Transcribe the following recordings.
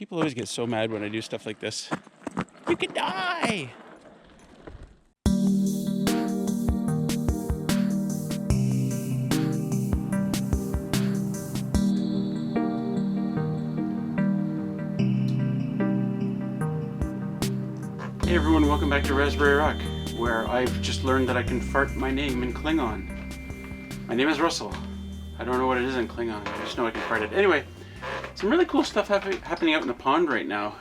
People always get so mad when I do stuff like this. You could die! Hey everyone, welcome back to Raspberry Rock, where I've just learned that I can fart my name in Klingon. My name is Russell. I don't know what it is in Klingon, I just know I can fart it. Anyway, some really cool stuff happening out in the pond right now.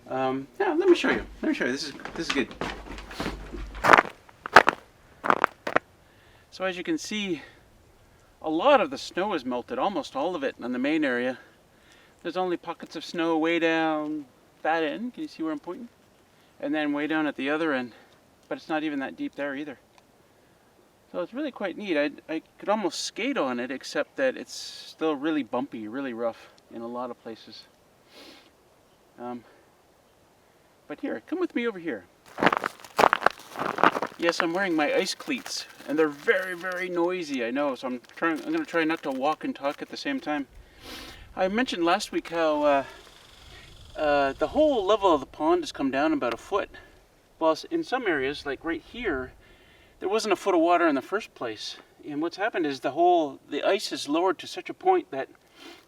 Yeah, let me show you. This is good. So as you can see, a lot of the snow is melted, almost all of it in the main area. There's only pockets of snow way down that end. Can you see where I'm pointing? And then way down at the other end, but it's not even that deep there either. So it's really quite neat. I could almost skate on it, except that it's still really bumpy, really rough in a lot of places. But here, come with me over here. Yes, I'm wearing my ice cleats, and they're very, very noisy, I know, so I'm going to try not to walk and talk at the same time. I mentioned last week how the whole level of the pond has come down about a foot. Well, in some areas, like right here, there wasn't a foot of water in the first place. And what's happened is the ice is lowered to such a point that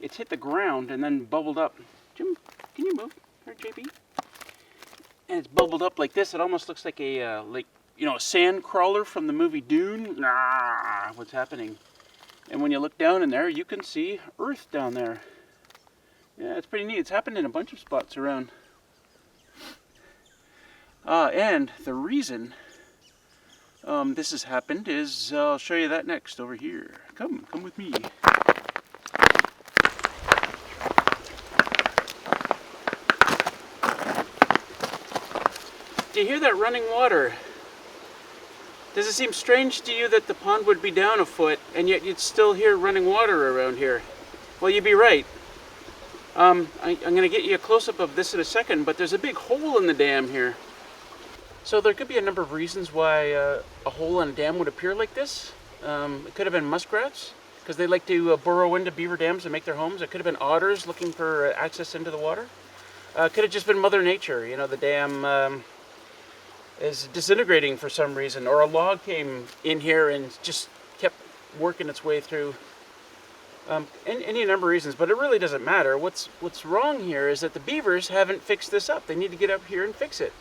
it's hit the ground and then bubbled up. Jim, can you move? Here, JB. And it's bubbled up like this. It almost looks like a sand crawler from the movie Dune. What's happening? And when you look down in there, you can see earth down there. Yeah, it's pretty neat. It's happened in a bunch of spots around. And the reason this has happened is, I'll show you that next over here. Come with me. Do you hear that running water? Does it seem strange to you that the pond would be down a foot and yet you'd still hear running water around here? Well, you'd be right. I'm going to get you a close-up of this in a second, but there's a big hole in the dam here. So there could be a number of reasons why a hole in a dam would appear like this. It could have been muskrats, because they like to burrow into beaver dams and make their homes. It could have been otters looking for access into the water. It could have just been Mother Nature. You know, the dam is disintegrating for some reason, or a log came in here and just kept working its way through. Any number of reasons, but it really doesn't matter. What's wrong here is that the beavers haven't fixed this up. They need to get up here and fix it.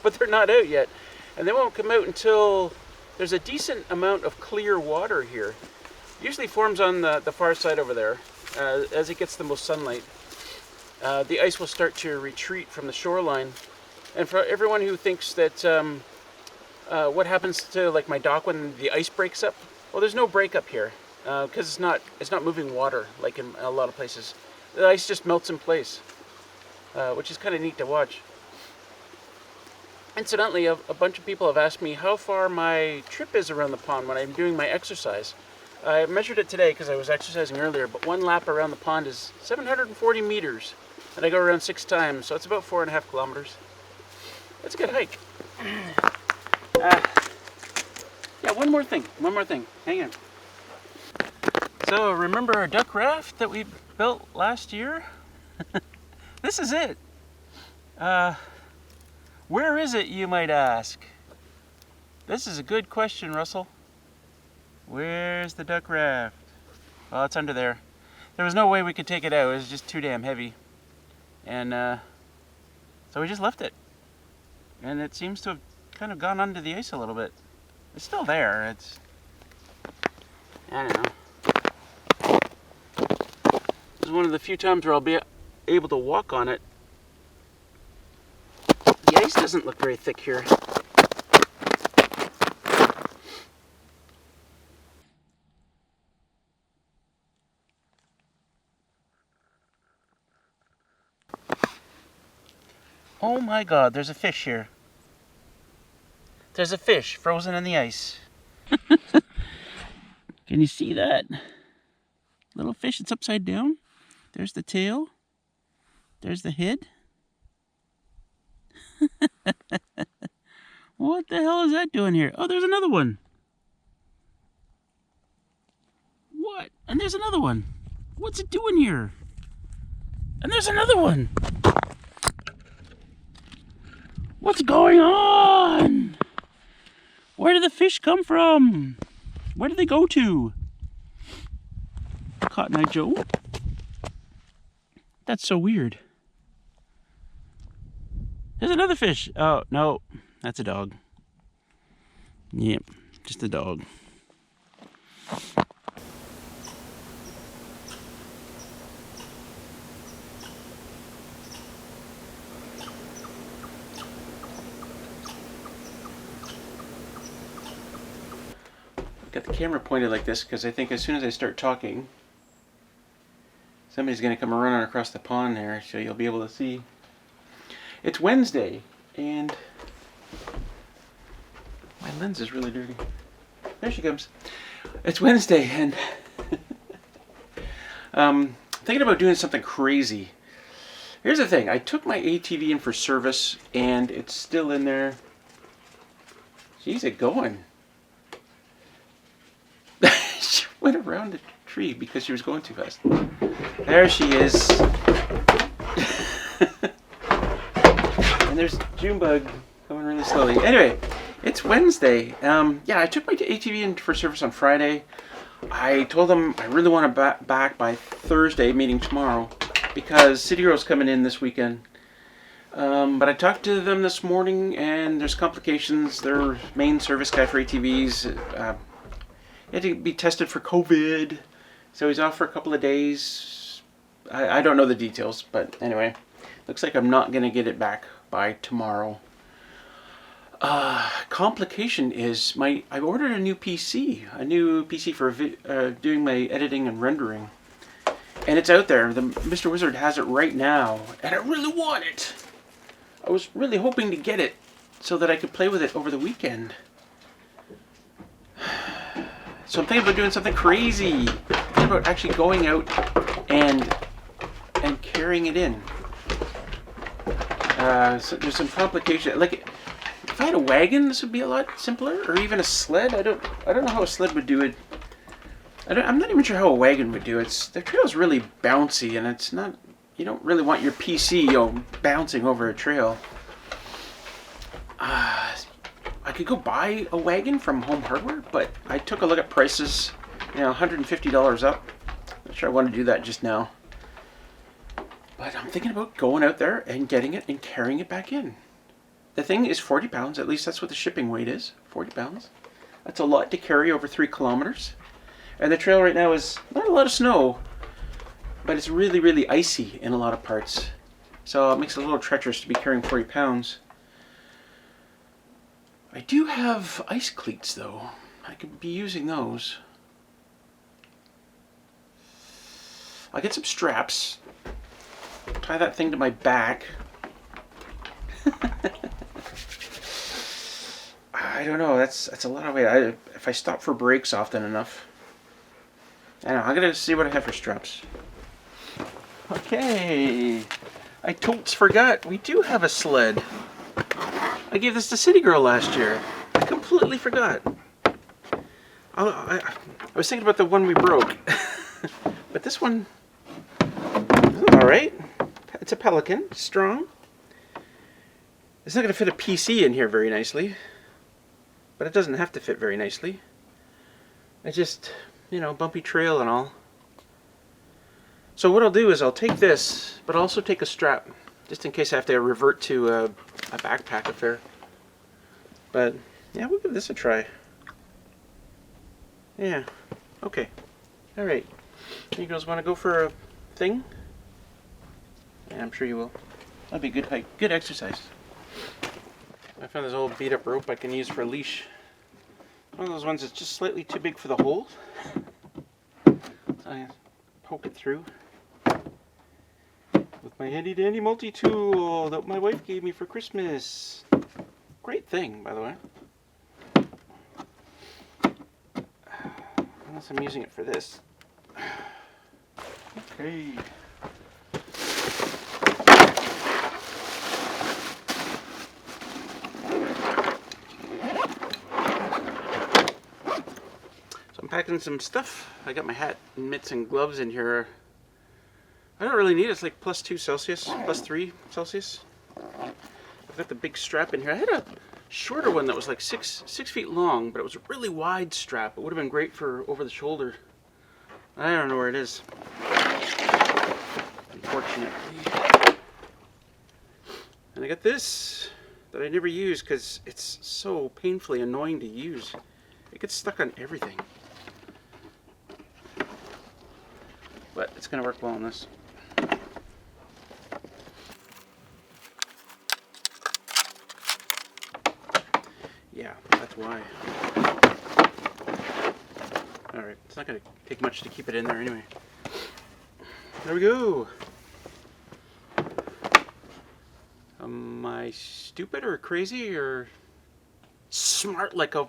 But they're not out yet. And they won't come out until there's a decent amount of clear water here. It usually forms on the far side over there. As it gets the most sunlight, the ice will start to retreat from the shoreline. And for everyone who thinks that what happens to like my dock when the ice breaks up, well, there's no breakup here. Because it's not moving water like in a lot of places. The ice just melts in place, which is kind of neat to watch. Incidentally, a bunch of people have asked me how far my trip is around the pond when I'm doing my exercise. I measured it today because I was exercising earlier, but one lap around the pond is 740 meters, and I go around 6 times, so it's about 4.5 kilometers. That's a good hike. Yeah, one more thing. Hang on. So remember our duck raft that we built last year? This is it. Where is it, you might ask? This is a good question, Russell. Where's the duck raft? Well, it's under there. There was no way we could take it out. It was just too damn heavy. And so we just left it. And it seems to have kind of gone under the ice a little bit. It's still there. I don't know. This is one of the few times where I'll be able to walk on it. The ice doesn't look very thick here. Oh my God, there's a fish here. There's a fish frozen in the ice. Can you see that? Little fish, it's upside down. There's the tail. There's the head. What the hell is that doing here? Oh, there's another one. What? And there's another one. What's it doing here? And there's another one. What's going on? Where did the fish come from? Where did they go to? Cotton Eye Joe? That's so weird. There's another fish. Oh, no. That's a dog. Yep, just a dog. Got the camera pointed like this because I think as soon as I start talking, somebody's going to come running across the pond there, so you'll be able to see. It's Wednesday, and my lens is really dirty. There she comes. It's Wednesday, and thinking about doing something crazy. Here's the thing. I took my ATV in for service, and it's still in there. She's going. She went around the tree because she was going too fast. There she is. And there's Junebug going really slowly. Anyway, it's Wednesday. Yeah, I took my ATV in for service on Friday. I told them I really want to back by Thursday, meaning tomorrow, because City Girl's coming in this weekend. But I talked to them this morning, and there's complications. Their main service guy for ATVs he had to be tested for COVID, so he's off for a couple of days. I don't know the details, but anyway, looks like I'm not going to get it back by tomorrow. Complication is I ordered a new PC for doing my editing and rendering, and it's out there. Mr. Wizard has it right now, and I really want it. I was really hoping to get it so that I could play with it over the weekend. So I'm thinking about doing something crazy. I'm thinking about actually going out and carrying it in. So there's some complication. Like, if I had a wagon, this would be a lot simpler, or even a sled. I don't know how a sled would do it. I'm not even sure how a wagon would do it. The trail's really bouncy, and it's not. You don't really want your PC, bouncing over a trail. I could go buy a wagon from Home Hardware, but I took a look at prices, $150 up. Not sure I want to do that just now. But I'm thinking about going out there and getting it and carrying it back in. The thing is 40 pounds, at least that's what the shipping weight is, 40 pounds. That's a lot to carry over 3 kilometers. And the trail right now is not a lot of snow, but it's really, really icy in a lot of parts. So it makes it a little treacherous to be carrying 40 pounds. I do have ice cleats, though. I could be using those. I'll get some straps. Tie that thing to my back. I don't know. That's a lot of weight. If I stop for breaks often enough. I don't know. I'm gonna see what I have for straps. Okay. I totes forgot. We do have a sled. I gave this to City Girl last year. I completely forgot. I was thinking about the one we broke. But this one is alright. It's a Pelican. Strong. It's not going to fit a PC in here very nicely. But it doesn't have to fit very nicely. I just, bumpy trail and all. So what I'll do is I'll take this, but I'll also take a strap. Just in case I have to revert to a backpack affair. But, yeah, we'll give this a try. Yeah. Okay. Alright. You girls want to go for a thing? Yeah, I'm sure you will. That'd be good hike. Good exercise. I found this old beat-up rope I can use for a leash. One of those ones that's just slightly too big for the hole. So I poke it through with my handy-dandy multi-tool that my wife gave me for Christmas. Great thing, by the way. Unless I'm using it for this. Okay. So I'm packing some stuff. I got my hat and mitts and gloves in here. I don't really need it. It's like +2 Celsius, +3 Celsius. I've got the big strap in here. I had a shorter one that was like six feet long, but it was a really wide strap. It would have been great for over the shoulder. I don't know where it is, unfortunately. And I got this that I never use because it's so painfully annoying to use. It gets stuck on everything. But it's going to work well on this. Yeah, that's why. Alright, it's not going to take much to keep it in there anyway. There we go. Am I stupid or crazy or smart like a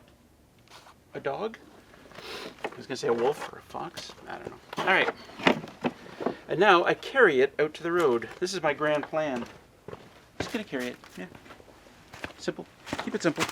dog? I was going to say a wolf or a fox. I don't know. Alright. And now I carry it out to the road. This is my grand plan. Just going to carry it. Yeah. Simple. Keep it simple.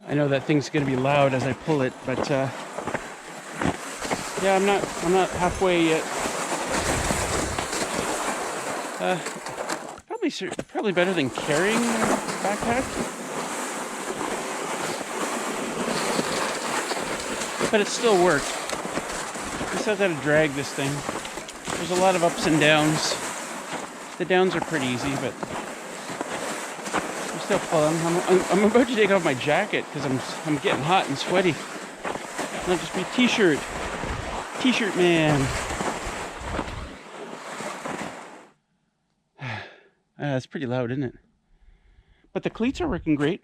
I know that thing's going to be loud as I pull it, but yeah, I'm not halfway yet. Probably better than carrying a backpack, but it still worked. I still got to drag this thing. There's a lot of ups and downs. The downs are pretty easy, but I'm still pulling. I'm about to take off my jacket because I'm getting hot and sweaty. Not just be t-shirt man. It's pretty loud, isn't it? But the cleats are working great.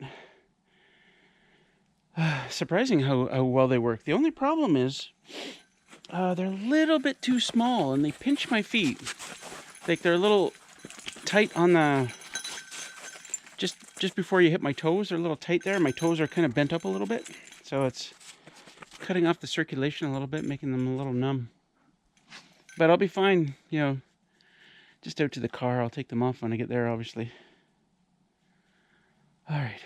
Surprising how well they work. The only problem is they're a little bit too small and they pinch my feet. Like they're a little tight on the just before you hit my toes. They're a little tight there. My toes are kind of bent up a little bit, so it's cutting off the circulation a little bit, making them a little numb. But I'll be fine, you know. Just out to the car. I'll take them off when I get there, obviously. All right.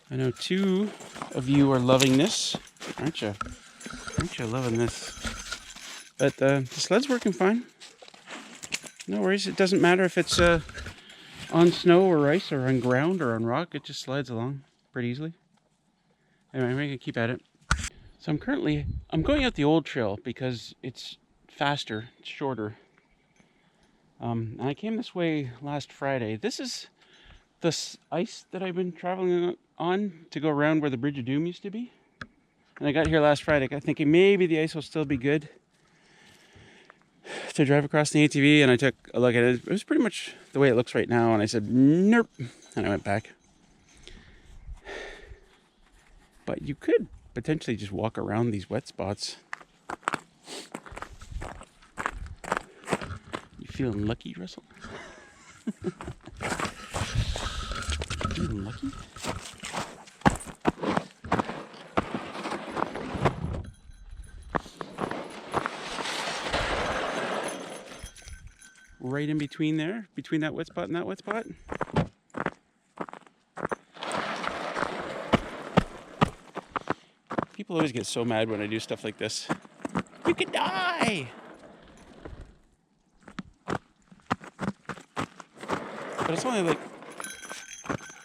I know 2 of you are loving this, aren't you? Aren't you loving this? But the sled's working fine. No worries. It doesn't matter if it's on snow or ice or on ground or on rock. It just slides along pretty easily. Anyway, I'm going to keep at it. So I'm going out the old trail because it's faster, it's shorter. And I came this way last Friday. This is the ice that I've been traveling on to go around where the Bridge of Doom used to be. And I got here last Friday thinking maybe the ice will still be good to drive across the ATV, and I took a look at it. It was pretty much the way it looks right now, and I said, nope, and I went back. But you could potentially just walk around these wet spots. You feeling lucky, Russell? Feeling lucky? Right in between there, between that wet spot and that wet spot. People always get so mad when I do stuff like this. You could die! But it's only like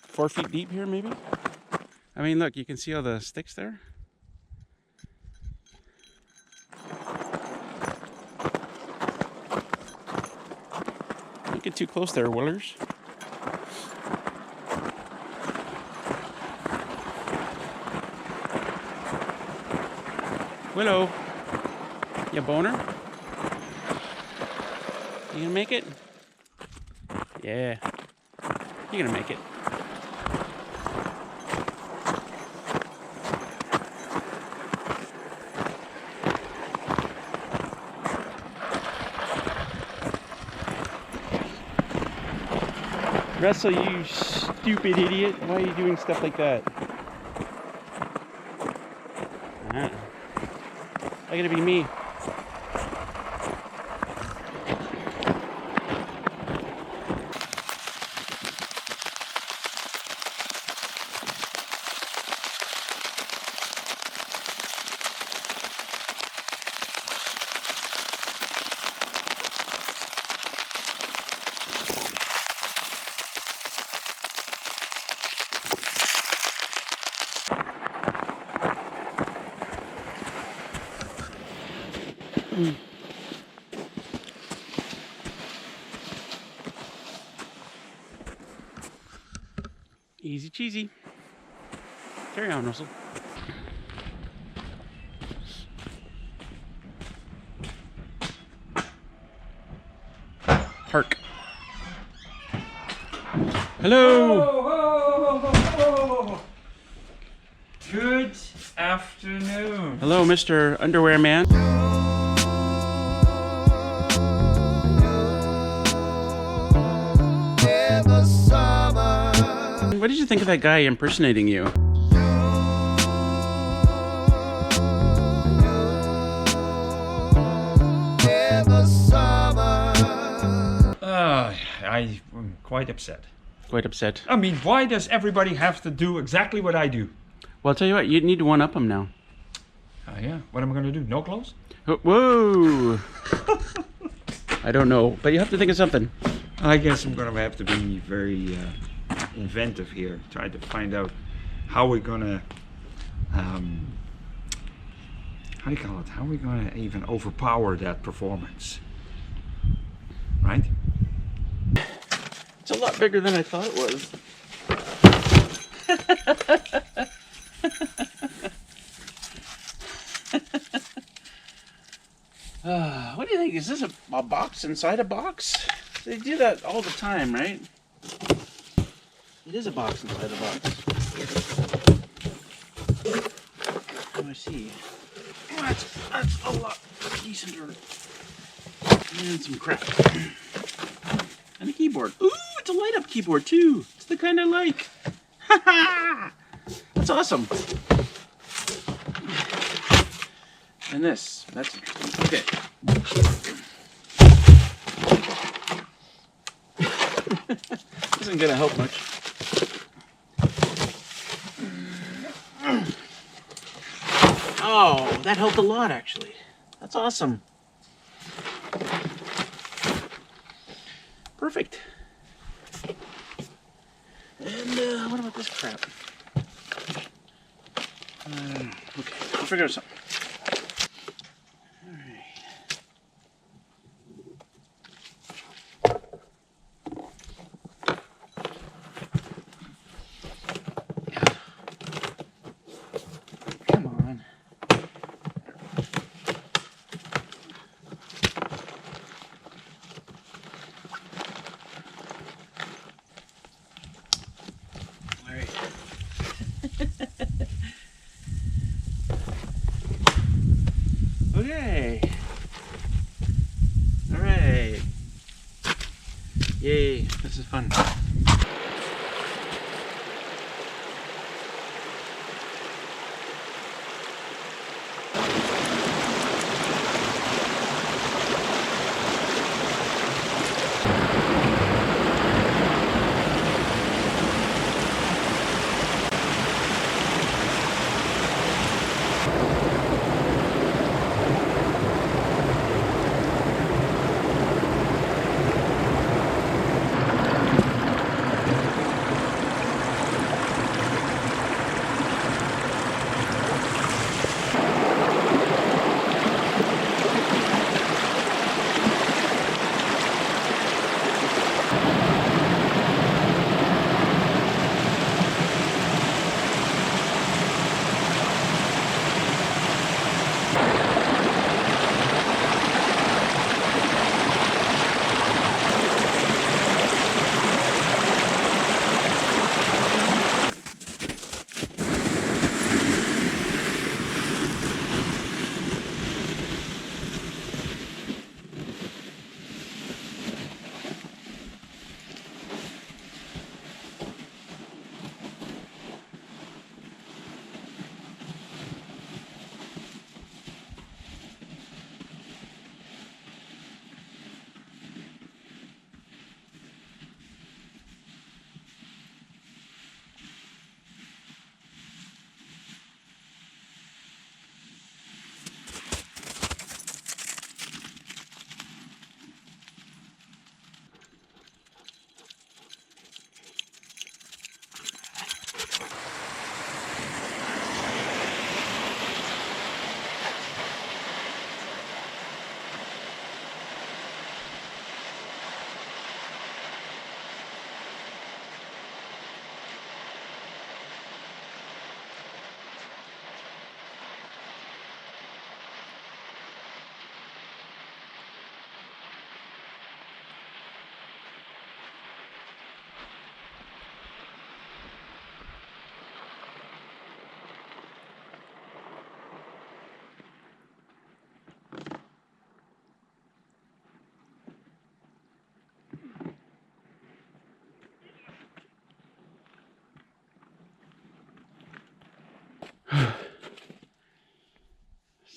4 feet deep here, maybe? I mean, look, you can see all the sticks there. Don't get too close there, Willers. Willow, you boner? You gonna make it? Yeah, you're gonna make it. Russell, you stupid idiot. Why are you doing stuff like that? I gotta be me. Easy cheesy. Carry on, Russell. Hark. Hello. Oh. Good afternoon. Hello, Mr. Underwear Man. What did you think of that guy impersonating you? I'm quite upset. Quite upset. I mean, why does everybody have to do exactly what I do? Well, I'll tell you what, you need to one-up him now. Yeah. What am I going to do? No clothes? Whoa! I don't know, but you have to think of something. I guess I'm going to have to be very inventive here. Try to find out how we're going to, how do you call it? How are we going to even overpower that performance? Right? It's a lot bigger than I thought it was. What do you think? Is this a box inside a box? They do that all the time, right? It is a box inside a box. Oh, I see. Oh, that's a lot decenter. And some crap. And a keyboard. Ooh, it's a light-up keyboard too. It's the kind I like. Ha ha! That's awesome. And that's interesting. Okay. Isn't gonna help much. Oh, that helped a lot actually. That's awesome. Perfect. And what about this crap? Okay, I'll figure out something. Come on. All right. Okay. All right. Yay, this is fun.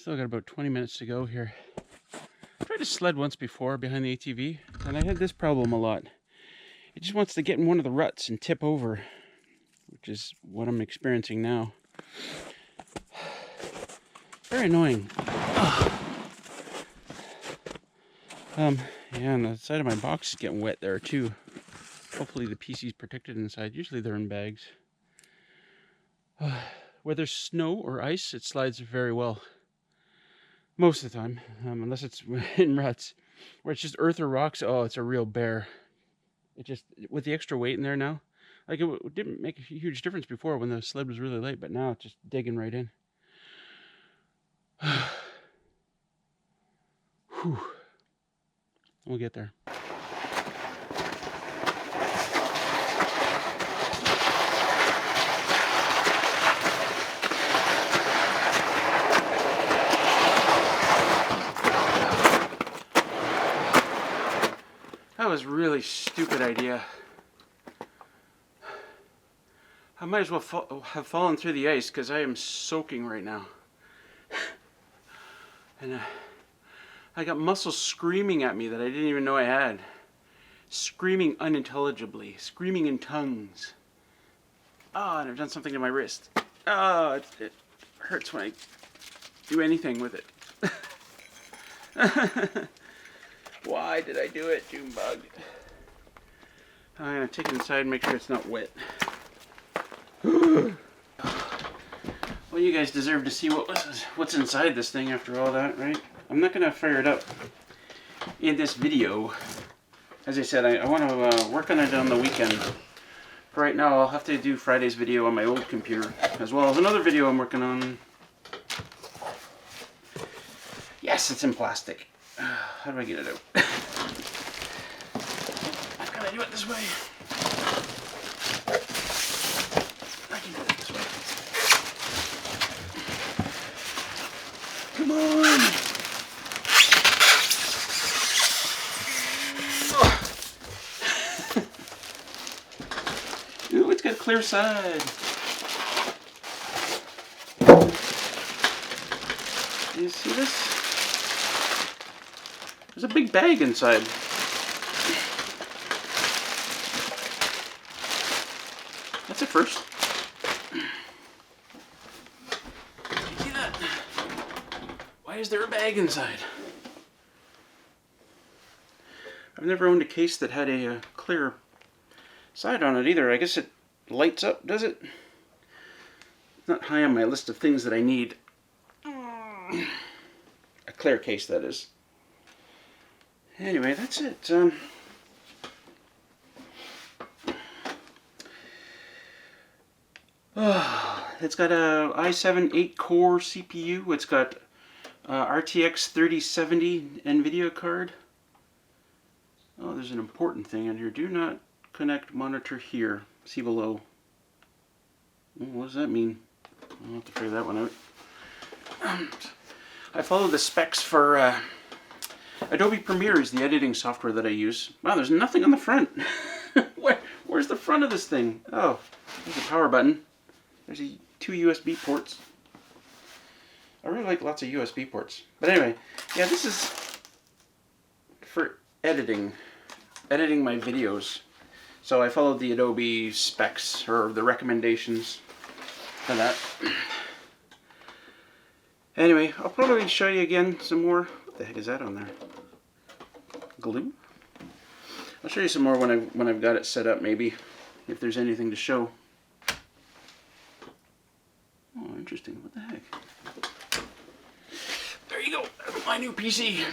Still got about 20 minutes to go here. I tried to sled once before behind the ATV, and I had this problem a lot. It just wants to get in one of the ruts and tip over, which is what I'm experiencing now. Very annoying. Yeah, and the side of my box is getting wet there too. Hopefully the PC's protected inside. Usually they're in bags. Where there's snow or ice, it slides very well. Most of the time, unless it's in ruts. Where it's just earth or rocks, oh, it's a real bear. It just, with the extra weight in there now, like it didn't make a huge difference before when the sled was really light, but now it's just digging right in. Whew. We'll get there. That was a really stupid idea. I might as well have fallen through the ice because I am soaking right now. And I got muscles screaming at me that I didn't even know I had. Screaming unintelligibly, screaming in tongues. Oh, and I've done something to my wrist. Oh, it hurts when I do anything with it. Why did I do it, Junebug? I'm gonna take it inside and make sure it's not wet. Well, you guys deserve to see what's inside this thing after all that, right? I'm not gonna fire it up in this video. As I said, I want to work on it on the weekend. For right now, I'll have to do Friday's video on my old computer, as well as another video I'm working on. Yes, it's in plastic. How do I get it out? I've got to do it this way. I can do it this way. Come on! Ooh, it's got a clear side. Do you see this? There's a big bag inside. That's a first. See that? Why is there a bag inside? I've never owned a case that had a clear side on it either. I guess it lights up, does it? It's not high on my list of things that I need. A clear case, that is. Anyway, that's it. It's got a i7 8-core CPU. It's got RTX 3070 NVIDIA card. Oh, there's an important thing in here. Do not connect monitor here. See below. What does that mean? I'll have to figure that one out. I follow the specs for Adobe Premiere is the editing software that I use. Wow, there's nothing on the front. Where's the front of this thing? Oh, there's a power button. There's two USB ports. I really like lots of USB ports. But anyway, yeah, this is for editing my videos. So I followed the Adobe specs, or the recommendations for that. Anyway, I'll probably show you again some more. What the heck is that on there? Glue? I'll show you some more when I've got it set up, maybe, if there's anything to show. Oh, interesting. What the heck? There you go. That's my new PC.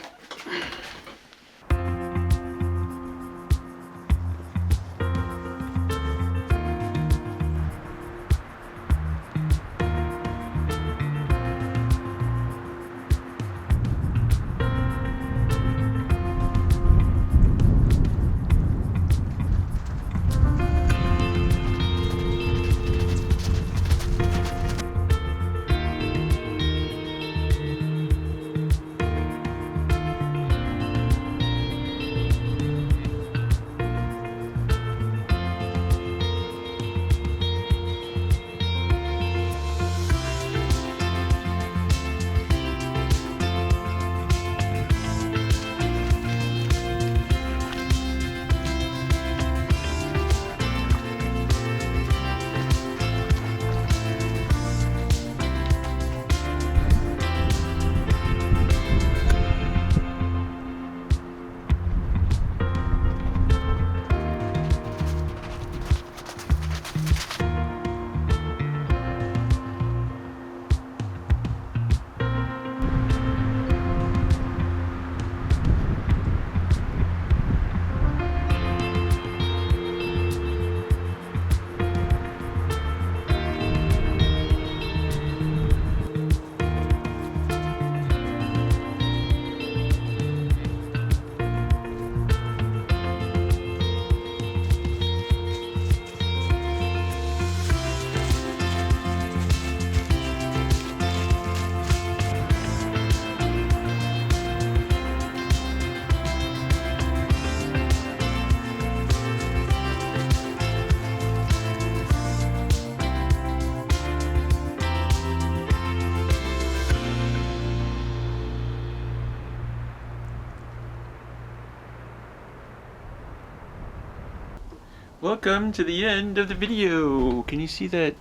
Welcome to the end of the video. Can you see that?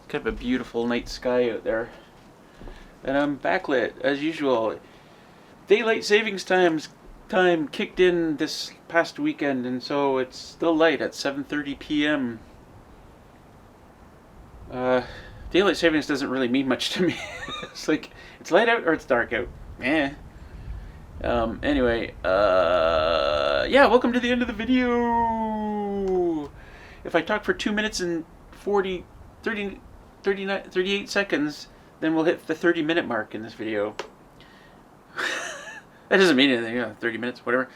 Kind of a beautiful night sky out there. And I'm backlit as usual. Daylight savings time kicked in this past weekend, and so it's still light at 7:30 p.m. Daylight savings doesn't really mean much to me. It's like it's light out or it's dark out. Anyway, yeah, welcome to the end of the video. If I talk for 2 minutes and 38 seconds, then we'll hit the 30-minute mark in this video. That doesn't mean anything, 30 minutes, whatever.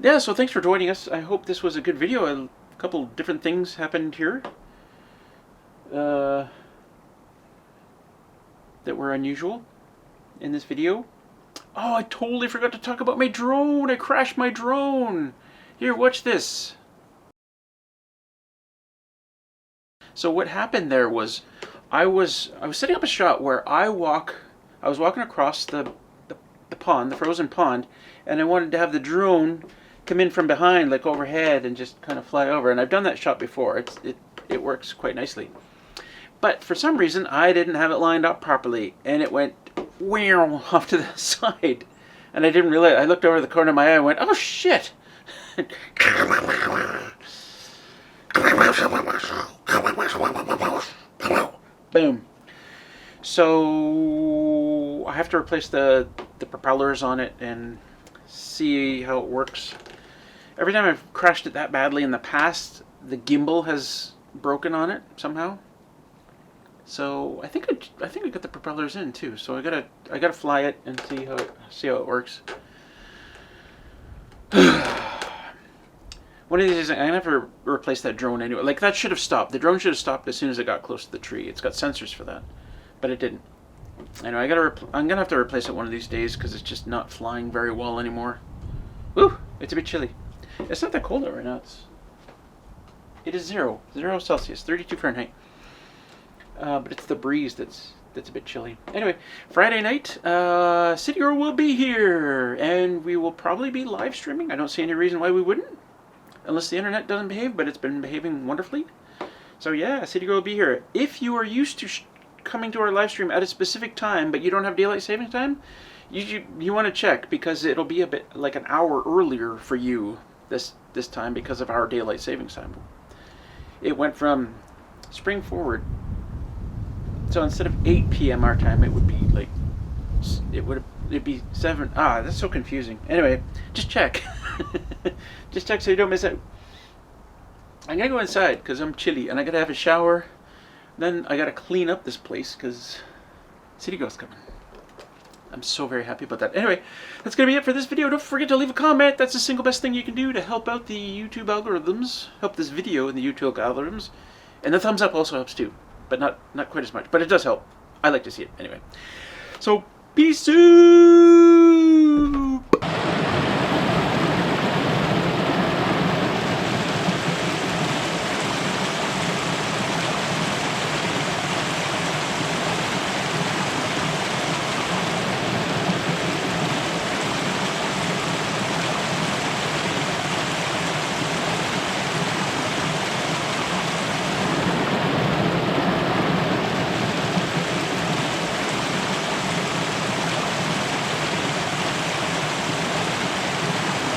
Yeah, so thanks for joining us. I hope this was a good video. A couple different things happened here that were unusual in this video. Oh, I totally forgot to talk about my drone. I crashed my drone. Here, watch this. So what happened there was I was setting up a shot where I was walking across the pond, the frozen pond, and I wanted to have the drone come in from behind, like overhead, and just kind of fly over. And I've done that shot before. It works quite nicely. But for some reason, I didn't have it lined up properly, and it went off to the side. And I didn't realize. I looked over the corner of my eye and went, "Oh shit!" Boom. So I have to replace the propellers on it and see how it works. Every time I've crashed it that badly in the past, the gimbal has broken on it somehow. So I think I got the propellers in too. So I gotta fly it and see how it works. One of these days I'm gonna have to replace that drone anyway. Like, that should have stopped. The drone should have stopped as soon as it got close to the tree. It's got sensors for that, but it didn't. Anyway, I'm gonna have to replace it one of these days because it's just not flying very well anymore. Woo! It's a bit chilly. It's not that cold out right now. It is 0 Celsius, 32 Fahrenheit. But it's the breeze that's a bit chilly. Anyway, Friday night, City Girl will be here, and we will probably be live streaming. I don't see any reason why we wouldn't, unless the internet doesn't behave, but it's been behaving wonderfully. So yeah, City Girl will be here. If you are used to coming to our live stream at a specific time, but you don't have daylight savings time, you want to check, because it'll be a bit like an hour earlier for you this time because of our daylight savings time. It went from spring forward. So instead of 8 p.m. our time, it would be like, it'd be 7. That's so confusing. Anyway, just check. Just check so you don't miss out. I'm gonna go inside because I'm chilly, and I gotta have a shower. Then I gotta clean up this place because City Girl's coming. I'm so very happy about that. Anyway, that's gonna be it for this video. Don't forget to leave a comment. That's the single best thing you can do to help out the YouTube algorithms. Help this video in the YouTube algorithms. And the thumbs up also helps too. But not quite as much. But it does help. I like to see it anyway. So, peace out!